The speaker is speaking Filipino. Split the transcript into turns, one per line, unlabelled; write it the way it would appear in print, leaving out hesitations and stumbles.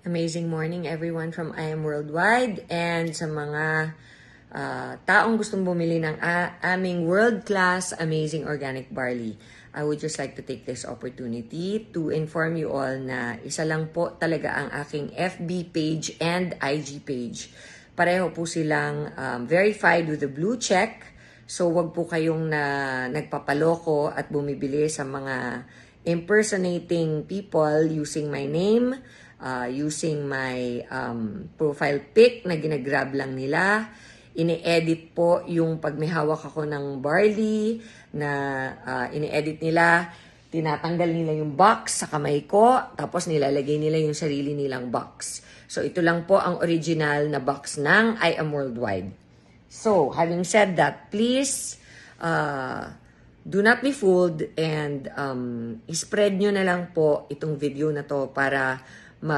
Amazing morning everyone from I Am Worldwide, and sa mga taong gustong bumili ng aming world-class amazing organic barley. I would just like to take this opportunity to inform you all na isa lang po talaga ang aking FB page and IG page. Pareho po silang verified with the blue check. So wag po kayong nagpapaloko at bumibili sa mga impersonating people using my name, using my profile pic na ginagrab lang nila. Ini-edit po yung pag may hawak ako ng barley na ini-edit nila. Tinatanggal nila yung box sa kamay ko, tapos nilalagay nila yung sarili nilang box. So ito lang po ang original na box ng I Am Worldwide. So, having said that, please do not be fooled and spread nyo na lang po itong video na to para